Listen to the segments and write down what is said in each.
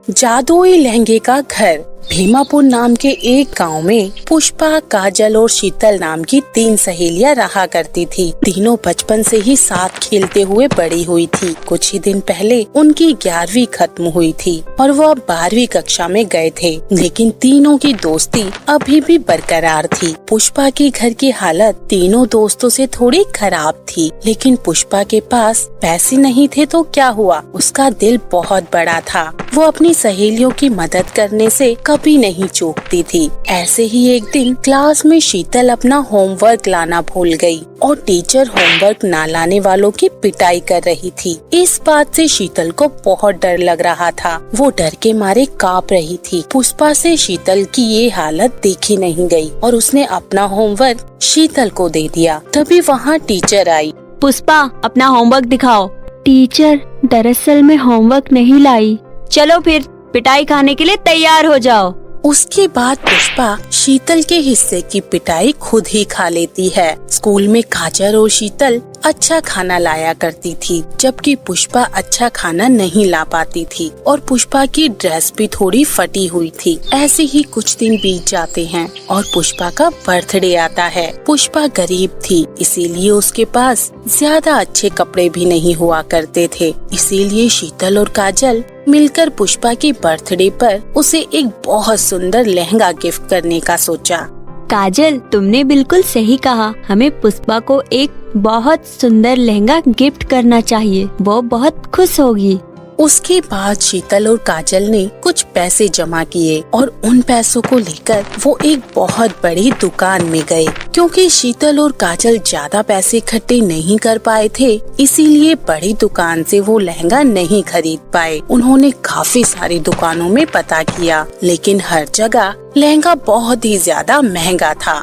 जादुई लहंगे का घर। भीमापुर नाम के एक गांव में पुष्पा, काजल और शीतल नाम की 3 सहेलियां रहा करती थी। तीनों बचपन से ही साथ खेलते हुए बड़ी हुई थी। कुछ ही दिन पहले उनकी 11वीं खत्म हुई थी और वो अब 12वीं कक्षा में गए थे, लेकिन तीनों की दोस्ती अभी भी बरकरार थी। पुष्पा के घर की हालत तीनों दोस्तों से थोड़ी खराब थी, लेकिन पुष्पा के पास पैसे नहीं थे तो क्या हुआ, उसका दिल बहुत बड़ा था। वो अपनी सहेलियों की मदद करने से कभी नहीं चूकती थी। ऐसे ही एक दिन क्लास में शीतल अपना होमवर्क लाना भूल गई और टीचर होमवर्क ना लाने वालों की पिटाई कर रही थी। इस बात से शीतल को बहुत डर लग रहा था। वो डर के मारे कांप रही थी। पुष्पा से शीतल की ये हालत देखी नहीं गई और उसने अपना होमवर्क शीतल को दे दिया। तभी वहाँ टीचर आई। पुष्पा, अपना होमवर्क दिखाओ। टीचर, दरअसल मैं होमवर्क नहीं लाई। चलो फिर पिटाई खाने के लिए तैयार हो जाओ। उसके बाद पुष्पा शीतल के हिस्से की पिटाई खुद ही खा लेती है। स्कूल में काजल और शीतल अच्छा खाना लाया करती थी, जबकि पुष्पा अच्छा खाना नहीं ला पाती थी और पुष्पा की ड्रेस भी थोड़ी फटी हुई थी। ऐसे ही कुछ दिन बीत जाते हैं और पुष्पा का बर्थडे आता है। पुष्पा गरीब थी, इसीलिए उसके पास ज्यादा अच्छे कपड़े भी नहीं हुआ करते थे। इसीलिए शीतल और काजल मिलकर पुष्पा की बर्थडे पर उसे एक बहुत सुंदर लहंगा गिफ्ट करने का सोचा। काजल, तुमने बिल्कुल सही कहा। हमें पुष्पा को एक बहुत सुंदर लहंगा गिफ्ट करना चाहिए, वो बहुत खुश होगी। उसके बाद शीतल और काजल ने कुछ पैसे जमा किए और उन पैसों को लेकर वो एक बहुत बड़ी दुकान में गए। क्योंकि शीतल और काजल ज्यादा पैसे इकट्ठे नहीं कर पाए थे, इसीलिए बड़ी दुकान से वो लहंगा नहीं खरीद पाए। उन्होंने काफी सारी दुकानों में पता किया, लेकिन हर जगह लहंगा बहुत ही ज्यादा महंगा था।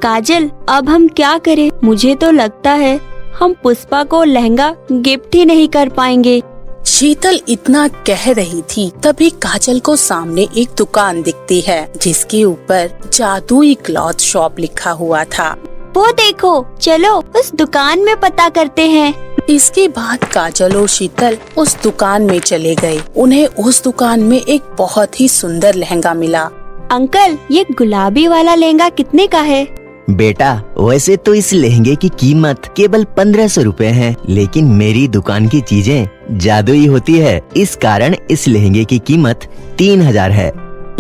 काजल, अब हम क्या करें? मुझे तो लगता है हम पुष्पा को लहंगा गिफ्ट ही नहीं कर पाएंगे। शीतल इतना कह रही थी, तभी काजल को सामने एक दुकान दिखती है जिसके ऊपर जादुई क्लॉथ शॉप लिखा हुआ था। वो देखो, चलो उस दुकान में पता करते हैं। इसके बाद काजल और शीतल उस दुकान में चले गए। उन्हें उस दुकान में एक बहुत ही सुंदर लहंगा मिला। अंकल, ये गुलाबी वाला लहंगा कितने का है? बेटा, वैसे तो इस लहंगे की कीमत केवल 1500 रुपए है, लेकिन मेरी दुकान की चीजें जादुई होती है, इस कारण इस लहंगे की कीमत 3000 है।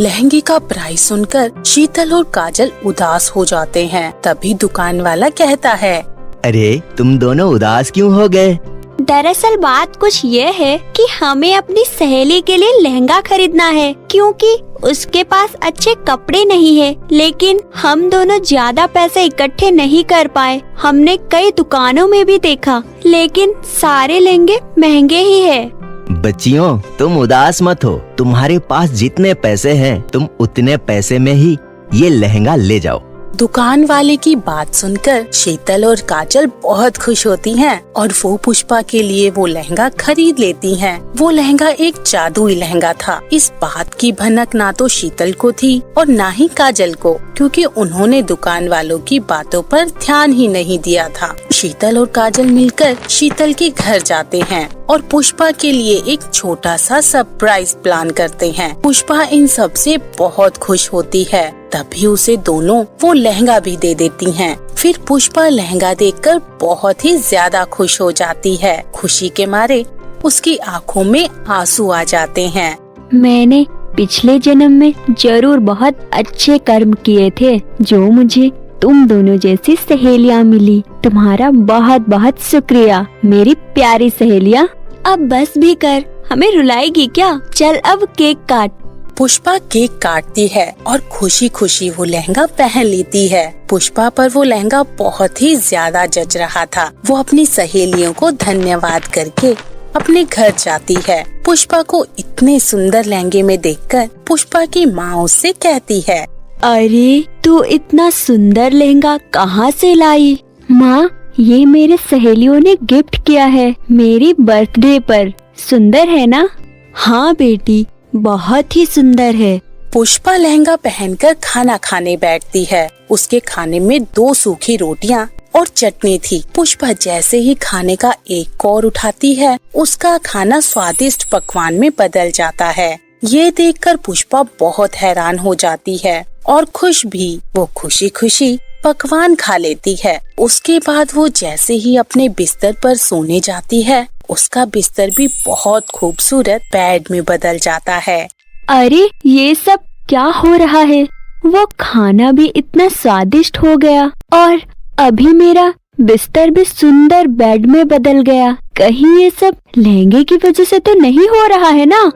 लहंगे का प्राइस सुनकर शीतल और काजल उदास हो जाते हैं। तभी दुकान वाला कहता है, अरे तुम दोनों उदास क्यों हो गए? दरअसल बात कुछ ये है कि हमें अपनी सहेली के लिए लहंगा खरीदना है, क्योंकि उसके पास अच्छे कपड़े नहीं है। लेकिन हम दोनों ज्यादा पैसे इकट्ठे नहीं कर पाए। हमने कई दुकानों में भी देखा, लेकिन सारे लहंगे महंगे ही है। बच्चियों, तुम उदास मत हो। तुम्हारे पास जितने पैसे हैं, तुम उतने पैसे में ही ये लहंगा ले जाओ। दुकान वाले की बात सुनकर शीतल और काजल बहुत खुश होती हैं और वो पुष्पा के लिए वो लहंगा खरीद लेती हैं। वो लहंगा एक जादुई लहंगा था। इस बात की भनक ना तो शीतल को थी और ना ही काजल को, क्योंकि उन्होंने दुकान वालों की बातों पर ध्यान ही नहीं दिया था। शीतल और काजल मिलकर शीतल के घर जाते हैं और पुष्पा के लिए एक छोटा सा सरप्राइज प्लान करते हैं। पुष्पा इन सब से बहुत खुश होती है। तभी उसे दोनों वो लहंगा भी दे देती हैं। फिर पुष्पा लहंगा देखकर बहुत ही ज्यादा खुश हो जाती है। खुशी के मारे उसकी आंखों में आंसू आ जाते हैं। मैंने पिछले जन्म में जरूर बहुत अच्छे कर्म किए थे, जो मुझे तुम दोनों जैसी सहेलियाँ मिली। तुम्हारा बहुत बहुत शुक्रिया मेरी प्यारी सहेलियाँ। अब बस भी कर, हमें रुलाएगी क्या? चल अब केक काट। पुष्पा केक काटती है और खुशी खुशी वो लहंगा पहन लेती है। पुष्पा पर वो लहंगा बहुत ही ज्यादा जच रहा था। वो अपनी सहेलियों को धन्यवाद करके अपने घर जाती है। पुष्पा को इतने सुंदर लहंगे में देखकर पुष्पा की माँ उससे कहती है, अरे तू इतना सुंदर लहंगा कहाँ से लाई? माँ, ये मेरे सहेलियों ने गिफ्ट किया है मेरी बर्थडे पर। सुंदर है ना? हाँ बेटी, बहुत ही सुंदर है। पुष्पा लहंगा पहनकर खाना खाने बैठती है। उसके खाने में 2 सूखी रोटियां और चटनी थी। पुष्पा जैसे ही खाने का एक कौर उठाती है, उसका खाना स्वादिष्ट पकवान में बदल जाता है। ये देखकर पुष्पा बहुत हैरान हो जाती है और खुश भी। वो खुशी खुशी पकवान खा लेती है। उसके बाद वो जैसे ही अपने बिस्तर पर सोने जाती है, उसका बिस्तर भी बहुत खूबसूरत बेड में बदल जाता है। अरे ये सब क्या हो रहा है? वो खाना भी इतना स्वादिष्ट हो गया और अभी मेरा बिस्तर भी सुंदर बेड में बदल गया। कहीं ये सब लहंगे की वजह से तो नहीं हो रहा है ना?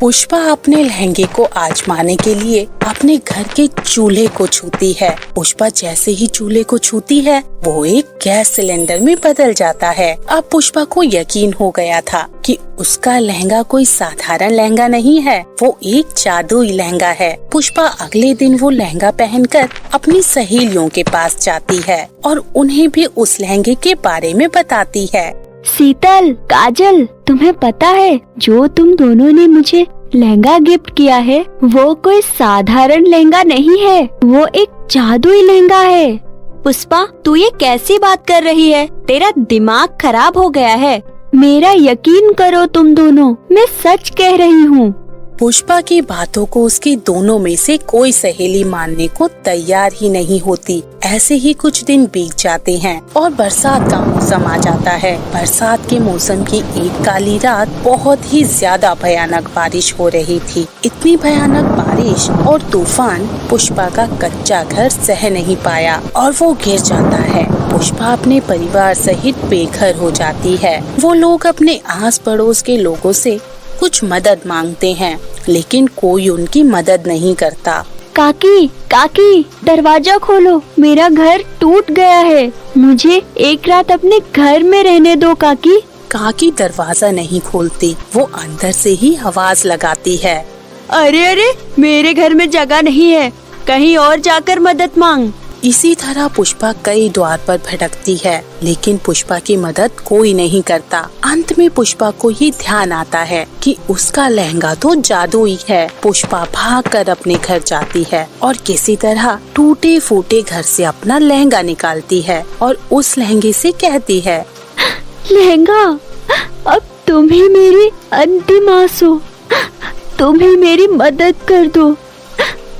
पुष्पा अपने लहंगे को आजमाने के लिए अपने घर के चूल्हे को छूती है। पुष्पा जैसे ही चूल्हे को छूती है, वो एक गैस सिलेंडर में बदल जाता है। अब पुष्पा को यकीन हो गया था कि उसका लहंगा कोई साधारण लहंगा नहीं है, वो एक जादुई लहंगा है। पुष्पा अगले दिन वो लहंगा पहनकर अपनी सहेलियों के पास जाती है और उन्हें भी उस लहंगे के बारे में बताती है। शीतल, काजल, तुम्हें पता है जो तुम दोनों ने मुझे लहंगा गिफ्ट किया है वो कोई साधारण लहंगा नहीं है, वो एक जादुई लहंगा है। पुष्पा, तू ये कैसी बात कर रही है? तेरा दिमाग खराब हो गया है। मेरा यकीन करो तुम दोनों, मैं सच कह रही हूँ। पुष्पा की बातों को उसकी दोनों में से कोई सहेली मानने को तैयार ही नहीं होती। ऐसे ही कुछ दिन बीत जाते हैं और बरसात का मौसम आ जाता है। बरसात के मौसम की एक काली रात बहुत ही ज्यादा भयानक बारिश हो रही थी। इतनी भयानक बारिश और तूफान पुष्पा का कच्चा घर सह नहीं पाया और वो गिर जाता है। पुष्पा अपने परिवार सहित बेघर हो जाती है। वो लोग अपने आस पड़ोस के लोगों से कुछ मदद मांगते हैं, लेकिन कोई उनकी मदद नहीं करता। काकी, काकी, दरवाजा खोलो, मेरा घर टूट गया है। मुझे एक रात अपने घर में रहने दो काकी। काकी दरवाजा नहीं खोलती, वो अंदर से ही आवाज लगाती है। अरे अरे, मेरे घर में जगह नहीं है, कहीं और जाकर मदद मांग। इसी तरह पुष्पा कई द्वार पर भटकती है, लेकिन पुष्पा की मदद कोई नहीं करता। अंत में पुष्पा को ये ध्यान आता है कि उसका लहंगा तो जादुई है। पुष्पा भागकर अपने घर जाती है और किसी तरह टूटे फूटे घर से अपना लहंगा निकालती है और उस लहंगे से कहती है, लहंगा, अब तुम ही मेरी अंतिम आस हो, तुम ही मेरी मदद कर दो।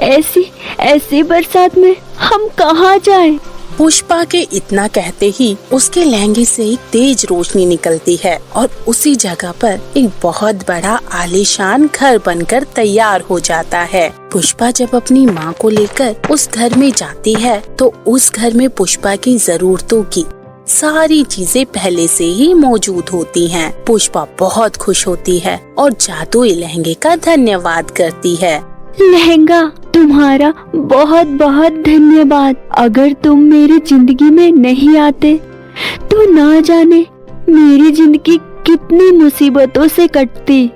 ऐसी बरसात में हम कहाँ जाएं? पुष्पा के इतना कहते ही उसके लहंगे से एक तेज रोशनी निकलती है और उसी जगह पर एक बहुत बड़ा आलीशान घर बनकर तैयार हो जाता है। पुष्पा जब अपनी माँ को लेकर उस घर में जाती है तो उस घर में पुष्पा की जरूरतों की सारी चीजें पहले से ही मौजूद होती हैं। पुष्पा बहुत खुश होती है और जादुई लहंगे का धन्यवाद करती है। लहंगा, तुम्हारा बहुत बहुत धन्यवाद। अगर तुम मेरी जिंदगी में नहीं आते तो ना जाने मेरी जिंदगी कितनी मुसीबतों से कटती।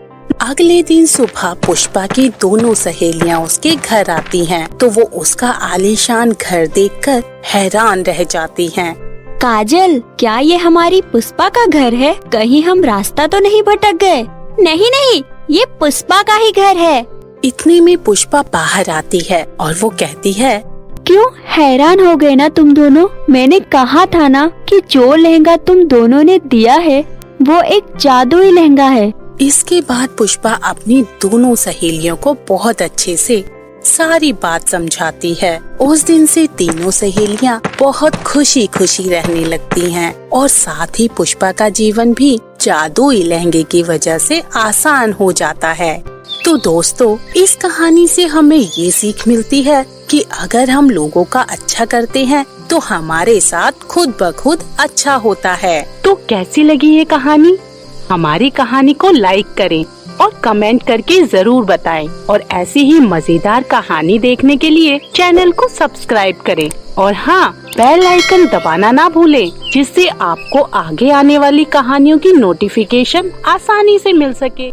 अगले दिन सुबह पुष्पा की दोनों सहेलियां उसके घर आती हैं, तो वो उसका आलीशान घर देखकर हैरान रह जाती हैं। काजल, क्या ये हमारी पुष्पा का घर है? कहीं हम रास्ता तो नहीं भटक गए? नहीं नहीं, ये पुष्पा का ही घर है। इतने में पुष्पा बाहर आती है और वो कहती है, क्यों हैरान हो गए ना तुम दोनों? मैंने कहा था ना कि जो लहंगा तुम दोनों ने दिया है वो एक जादुई लहंगा है। इसके बाद पुष्पा अपनी दोनों सहेलियों को बहुत अच्छे से सारी बात समझाती है। उस दिन से तीनों सहेलियां बहुत खुशी खुशी रहने लगती हैं और साथ ही पुष्पा का जीवन भी जादुई लहंगे की वजह से आसान हो जाता है। तो दोस्तों, इस कहानी से हमें ये सीख मिलती है कि अगर हम लोगों का अच्छा करते हैं तो हमारे साथ खुद ब खुद अच्छा होता है। तो कैसी लगी ये कहानी? हमारी कहानी को लाइक करें और कमेंट करके जरूर बताएं और ऐसी ही मजेदार कहानी देखने के लिए चैनल को सब्सक्राइब करें और हाँ, बेल आइकन दबाना ना भूलें, जिससे आपको आगे आने वाली कहानियों की नोटिफिकेशन आसानी से मिल सके।